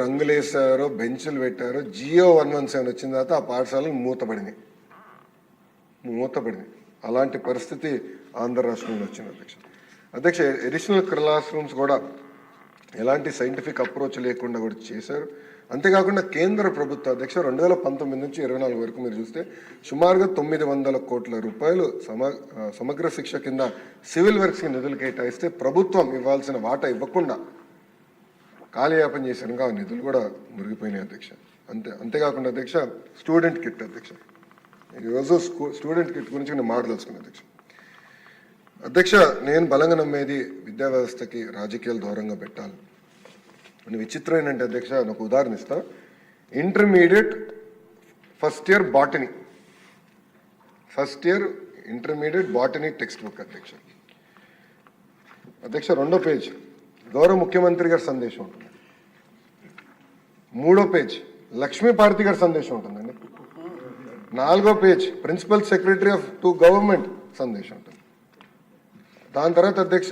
రంగులు వేసారో బెంచులు పెట్టారో జియో 117 వచ్చిన తర్వాత ఆ పాఠశాలలు మూతపడింది. అలాంటి పరిస్థితి ఆంధ్ర రాష్ట్రంలో వచ్చింది అధ్యక్ష. ఎడిషనల్ క్లాస్ రూమ్స్ కూడా ఎలాంటి సైంటిఫిక్ అప్రోచ్ లేకుండా కూడా చేశారు. అంతేకాకుండా కేంద్ర ప్రభుత్వ అధ్యక్ష 2019 నుంచి 24 వరకు మీరు చూస్తే సుమారుగా 900 కోట్ల రూపాయలు సమగ్ర శిక్ష కింద సివిల్ వర్క్స్కి నిధులు కేటాయిస్తే ప్రభుత్వం ఇవ్వాల్సిన వాటా ఇవ్వకుండా కాలయాపన చేశారు. ఆ నిధులు కూడా మురిగిపోయినాయి అధ్యక్ష. అంతేకాకుండా అధ్యక్ష స్టూడెంట్ కిట్ అధ్యక్ష, ఈరోజు స్టూడెంట్ కిట్ గురించి నేను మాట్లాడుకున్నాను అధ్యక్ష. నేను బలంగా నమ్మేది విద్యా వ్యవస్థకి రాజకీయాలు దూరంగా పెట్టాలి. విచిత్రం ఏంటంటే అధ్యక్ష, నాకు ఉదాహరణ ఇస్తా. Intermediate first year intermediate botany text book అధ్యక్ష 2వ పేజ్ గౌరవ ముఖ్యమంత్రి గారి సందేశం ఉంటుంది. 3వ పేజ్ లక్ష్మీపార్తి గారి సందేశం ఉంటుందండి. 4వ page principal secretary of to government సందేశం ఉంటుంది. దాని తర్వాత అధ్యక్ష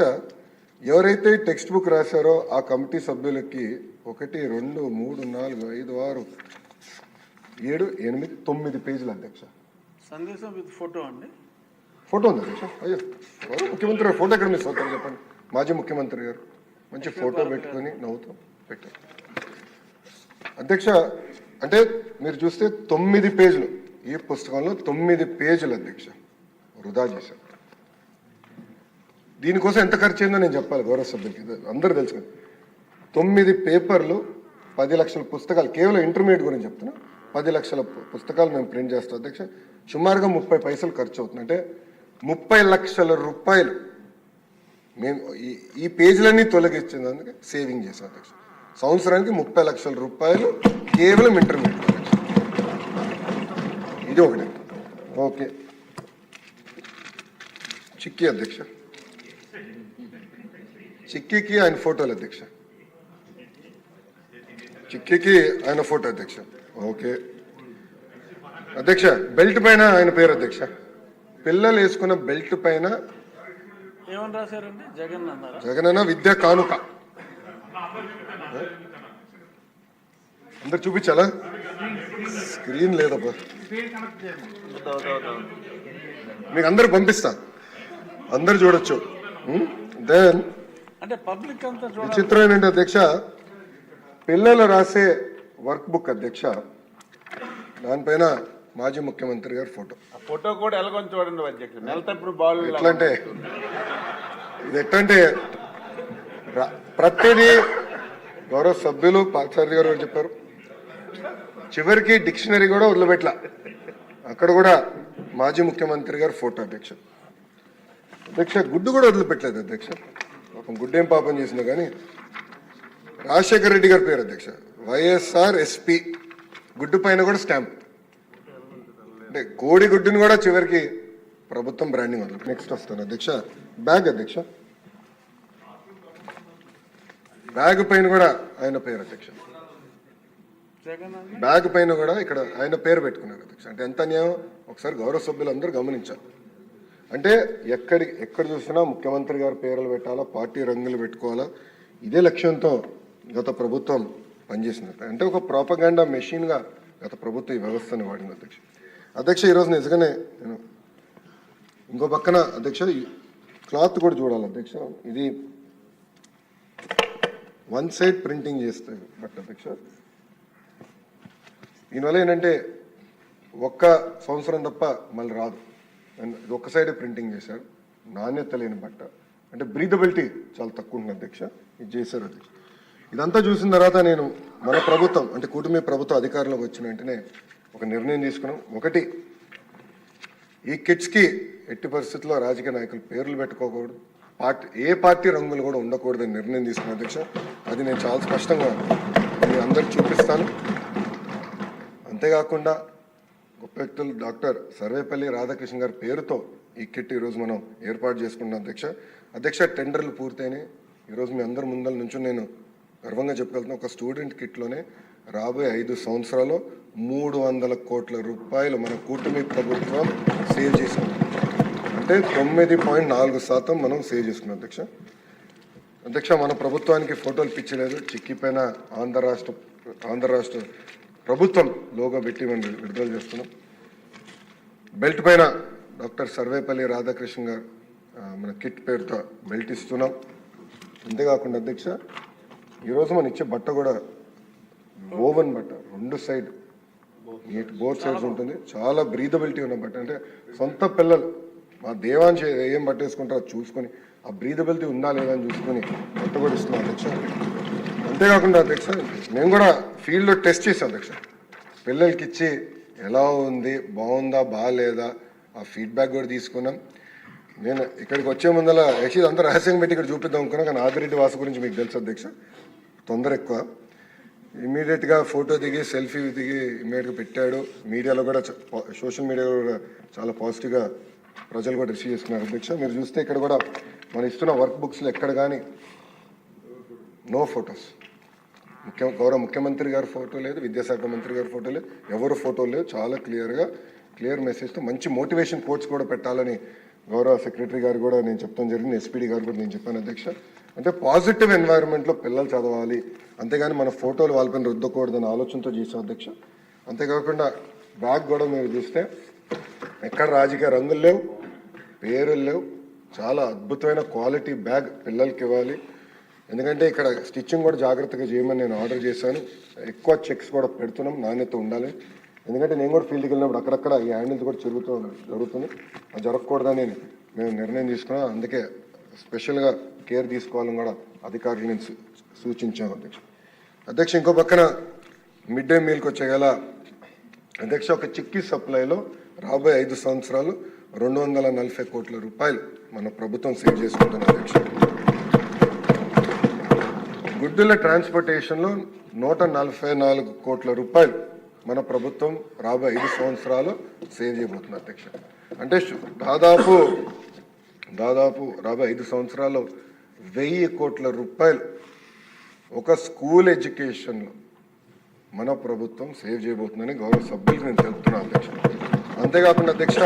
ఎవరైతే టెక్స్ట్ బుక్ రాశారో ఆ కమిటీ సభ్యులకి 1 2 3 4 5 6 7 8 9 పేజీలు అధ్యక్ష. సందేశం విత్ ఫోటో అండి. ఫోటో ఉంది అధ్యక్ష. అయ్యో ముఖ్యమంత్రి గారు ఫోటో ఎక్కడ మిస్ అవుతారు చెప్పండి. మాజీ ముఖ్యమంత్రి గారు మంచి ఫోటో పెట్టుకొని నవ్వుతూ పెట్టారు అధ్యక్ష. అంటే మీరు చూస్తే 9 పేజీలు, ఈ పుస్తకంలో 9 పేజీలు అధ్యక్ష వృధా చేశారు. దీనికోసం ఎంత ఖర్చు అయిందో నేను చెప్పాలి గౌరవ సభ్యులకి, అందరూ తెలుసు కదా. 9 పేపర్లు 10 లక్షల పుస్తకాలు, కేవలం ఇంటర్మీడియట్ గురించి చెప్తున్నా. 10 లక్షల పుస్తకాలు మేము ప్రింట్ చేస్తాం అధ్యక్ష. సుమారుగా 30 పైసలు ఖర్చు అవుతుంది. అంటే 30 లక్షల రూపాయలు మేము ఈ పేజీలన్నీ తొలగించేందుకు సేవింగ్ చేసాం అధ్యక్ష. సంవత్సరానికి 30 లక్షల రూపాయలు కేవలం ఇంటర్మీడియట్ అధ్యక్ష. ఇది ఒకటి. ఓకే, చిక్కీ అధ్యక్ష, చిక్కీకి ఆయన ఫోటోలు అధ్యక్ష, చిక్కీకి ఆయన ఫోటో అధ్యక్ష. ఓకే అధ్యక్ష, బెల్ట్ పైన ఆయన పేరు అధ్యక్ష. పిల్లలు వేసుకున్న బెల్ట్ పైన ఏమని రాశారండి? జగనన్న విద్యా కానుక. అందరు చూపించాలా? స్క్రీన్ లేదబ్బా, మీకు అందరు పంపిస్తా, అందరు చూడొచ్చు. దెన్ అంటే పబ్లిక్ అంతా విచిత్రం ఏంటంటే అధ్యక్ష, పిల్లలు రాసే వర్క్ బుక్ అధ్యక్ష, దానిపైన మాజీ ముఖ్యమంత్రి గారి ఫోటో. ఫోటో కూడా ఎలాగొని చూడండి అధ్యక్ష. నెలతప్పుడు బాల్ ఎట్లంటే ఇది ఎట్లంటే ప్రతిదీ గౌరవ సభ్యులు పార్థసారథి గారు చెప్పారు. చివరికి డిక్షనరీ కూడా వదిలిపెట్ల, అక్కడ కూడా మాజీ ముఖ్యమంత్రి గారు ఫోటో అధ్యక్ష. అధ్యక్ష గుడ్డు కూడా వదిలిపెట్టలేదు అధ్యక్ష. పాపం గుడ్డు ఏం పాపం చేసినా కానీ రాజశేఖర రెడ్డి గారి పేరు అధ్యక్ష. వైఎస్ఆర్ ఎస్పీ గుడ్డు పైన కూడా స్టాంప్. అంటే కోడి గుడ్డుని కూడా చివరికి ప్రభుత్వం బ్రాండింగ్ ఉంది. నెక్స్ట్ వస్తాను అధ్యక్ష, బ్యాగ్ అధ్యక్ష. బ్యాగ్ పైన కూడా ఆయన పేరు అధ్యక్ష. బ్యాగ్ పైన కూడా ఇక్కడ ఆయన పేరు పెట్టుకున్నారు అధ్యక్ష. అంటే ఎంత న్యాయం ఒకసారి గౌరవ సభ్యులందరూ గమనించాలి. అంటే ఎక్కడ చూసినా ముఖ్యమంత్రి గారి పేర్లు పెట్టాలా, పార్టీ రంగులు పెట్టుకోవాలా, ఇదే లక్ష్యంతో గత ప్రభుత్వం పనిచేసింది. అంటే ఒక ప్రాపగాండా మెషిన్గా గత ప్రభుత్వం ఈ వ్యవస్థని వాడింది అధ్యక్ష. అధ్యక్ష ఈరోజు నిజంగానే నేను ఇంకో పక్కన అధ్యక్ష క్లాత్ కూడా చూడాలి అధ్యక్ష. ఇది 1 సైడ్ ప్రింటింగ్ చేస్తాయి బట్ అధ్యక్ష, దీనివల్ల ఏంటంటే ఒక్క సంవత్సరం తప్ప మళ్ళీ రాదు. ఇది ఒక్క సైడే ప్రింటింగ్ చేశారు, నాణ్యత లేని బట్ట. అంటే బ్రీదబిలిటీ చాలా తక్కువ ఉంటుంది అధ్యక్ష. ఇది చేశారు అధ్యక్ష. ఇదంతా చూసిన తర్వాత నేను మన ప్రభుత్వం అంటే కూటమి ప్రభుత్వం అధికారంలోకి వచ్చిన వెంటనే ఒక నిర్ణయం తీసుకున్నాం. ఒకటి, ఈ కిట్స్కి ఎట్టి పరిస్థితుల్లో రాజకీయ నాయకులు పేర్లు పెట్టుకోకూడదు, ఏ పార్టీ రంగులు కూడా ఉండకూడదని నిర్ణయం తీసుకున్నాను అధ్యక్ష. అది నేను చాలా స్పష్టంగా మీ అందరికి చూపిస్తాను. అంతేకాకుండా గొప్ప వ్యక్తులు డాక్టర్ సర్వేపల్లి రాధాకృష్ణ గారి పేరుతో ఈ కిట్ ఈరోజు మనం ఏర్పాటు చేసుకున్నాం అధ్యక్ష. టెండర్లు పూర్తయినాయి. ఈరోజు మీ అందరి ముందర నుంచి నేను గర్వంగా చెప్పగలుగుతున్నా, ఒక స్టూడెంట్ కిట్లోనే రాబోయే 5 సంవత్సరాల్లో 300 కోట్ల రూపాయలు మన కూటమి ప్రభుత్వం సేవ్ చేసుకుంది. అంటే 9.4% మనం సేవ్ చేసుకున్నాం అధ్యక్ష. మన ప్రభుత్వానికి ఫోటోలు పిచ్చలేదు. చిక్కి పైన ఆంధ్ర రాష్ట్ర ఆంధ్ర రాష్ట్ర ప్రభుత్వం లోగో పెట్టి మనం విడుదల చేస్తున్నాం. బెల్ట్ పైన డాక్టర్ సర్వేపల్లి రాధాకృష్ణ గారు మన కిట్ పేరుతో బెల్ట్ ఇస్తున్నాం. అంతేకాకుండా అధ్యక్ష ఈరోజు మనం ఇచ్చే బట్ట కూడా ఓవెన్ బట్ట, 2 సైడ్ నీట్ బోత్ సైడ్స్ ఉంటుంది. చాలా బ్రీదబిలిటీ ఉన్న బట్ట, అంటే సొంత పిల్లలు మా దేవాంశ ఏం పట్టేసుకుంటారో చూసుకొని ఆ బ్రీదబిలిటీ ఉందా లేదా అని చూసుకొని బట్ట కూడా ఇస్తున్నాం అధ్యక్ష. అంతేకాకుండా అధ్యక్ష మేము కూడా ఫీల్డ్లో టెస్ట్ చేసాం అధ్యక్ష. పిల్లలకి ఇచ్చి ఎలా ఉంది, బాగుందా బాగాలేదా ఆ ఫీడ్బ్యాక్ కూడా తీసుకున్నాం. నేను ఇక్కడికి వచ్చే ముందర యాక్చువల్లీ అంతా రహస్యంగా పెట్టి ఇక్కడ చూపిద్దాం అనుకున్నా, కానీ ఆదిరెడ్డి వాసు గురించి మీకు తెలుసు అధ్యక్ష, తొందర ఎక్కువ. ఇమీడియట్గా ఫోటో దిగి సెల్ఫీ దిగి ఇమీడియట్గా పెట్టాడు. మీడియాలో కూడా సోషల్ మీడియాలో కూడా చాలా పాజిటివ్గా ప్రజలు కూడా రిసీవ్ చేసుకున్నారు అధ్యక్ష. మీరు చూస్తే ఇక్కడ కూడా మనం ఇస్తున్న వర్క్ బుక్స్లో ఎక్కడ కానీ నో ఫొటోస్, గౌరవ ముఖ్యమంత్రి గారి ఫోటో లేదు, విద్యాశాఖ మంత్రి గారి ఫోటో లేదు, ఎవరు ఫోటో లేదు. చాలా క్లియర్ మెసేజ్తో మంచి మోటివేషన్ కోట్స్ కూడా పెట్టాలని గౌరవ సెక్రటరీ గారు కూడా నేను చెప్తాను జరిగింది, ఎస్పీడీ గారు కూడా నేను చెప్పాను అధ్యక్ష. అంటే పాజిటివ్ ఎన్వైరన్మెంట్లో పిల్లలు చదవాలి, అంతేగాని మన ఫోటోలు వాళ్ళపైన రుద్దకూడదనే ఆలోచనతో చేసాం అధ్యక్ష. అంతేకాకుండా బ్యాగ్ కూడా మీరు చూస్తే ఎక్కడ రాజకీయ రంగులు లేవు, పేరులు లేవు, చాలా అద్భుతమైన క్వాలిటీ బ్యాగ్ పిల్లలకి ఇవ్వాలి. ఎందుకంటే ఇక్కడ స్టిచ్చింగ్ కూడా జాగ్రత్తగా చేయమని నేను ఆర్డర్ చేశాను. ఎక్కువ చెక్స్ కూడా పెడుతున్నాం, నాణ్యత ఉండాలి. ఎందుకంటే నేను కూడా ఫీల్డ్కి వెళ్ళినప్పుడు అక్కడక్కడ ఈ హ్యాండిల్స్ కూడా జరుగుతుంది, అది జరగకూడదని మేము నిర్ణయం తీసుకున్నాం. అందుకే స్పెషల్గా కేర్ తీసుకోవాలని కూడా అధికారులు నేను సూచించాను అధ్యక్ష. ఇంకో పక్కన మిడ్ డే మీల్కి వచ్చేగల అధ్యక్ష ఒక చిక్కీ సప్లైలో రాబోయే 5 సంవత్సరాలు 240 కోట్ల రూపాయలు మన ప్రభుత్వం సేవ్ చేసుకుంటుంది అధ్యక్ష. గుడ్డుల ట్రాన్స్పోర్టేషన్లో 144 కోట్ల రూపాయలు మన ప్రభుత్వం రాబోయే 5 సంవత్సరాలు సేవ్ చేయబోతుంది అధ్యక్ష. అంటే దాదాపు రాబోయే 5 సంవత్సరాల్లో 1000 కోట్ల రూపాయలు ఒక స్కూల్ ఎడ్యుకేషన్లో మన ప్రభుత్వం సేవ్ చేయబోతుందని గౌరవ సభ్యులకు నేను తెలుపుతున్నాను అధ్యక్ష. అంతేకాకుండా అధ్యక్ష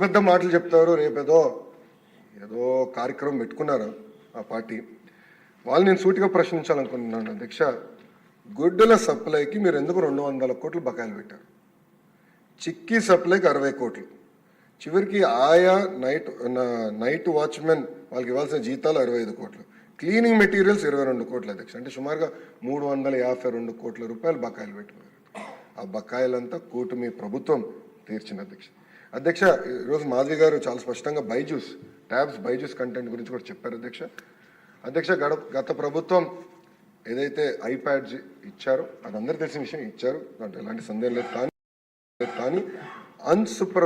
పెద్ద మాటలు చెప్తారు, రేపేదో కార్యక్రమం పెట్టుకున్నారు ఆ పార్టీ వాళ్ళు. నేను సూటిగా ప్రశ్నించాలనుకుంటున్నాను అధ్యక్ష, గుడ్డుల సప్లైకి మీరు ఎందుకు 200 కోట్లు బకాయిలు పెట్టారు? చిక్కీ సప్లైకి 60 కోట్లు, చివరికి ఆయా నైట్ వాచ్మెన్ వాళ్ళకి ఇవ్వాల్సిన జీతాలు 65 కోట్లు, క్లీనింగ్ మెటీరియల్స్ 22 కోట్లు అధ్యక్ష. అంటే సుమారుగా 352 కోట్ల రూపాయలు బకాయిలు పెట్టినారు. ఆ బకాయిలంతా కూటమి ప్రభుత్వం తీర్చిన అధ్యక్ష. ఈరోజు మాధవి గారు చాలా స్పష్టంగా బైజూస్ కంటెంట్ గురించి కూడా చెప్పారు అధ్యక్ష. గత ప్రభుత్వం ఏదైతే ఐప్యాడ్స్ ఇచ్చారో అది అందరికీ తెలిసిన విషయం, ఇచ్చారు, దాంట్లో ఎలాంటి సందేహం లేదు. కానీ అన్సూపర్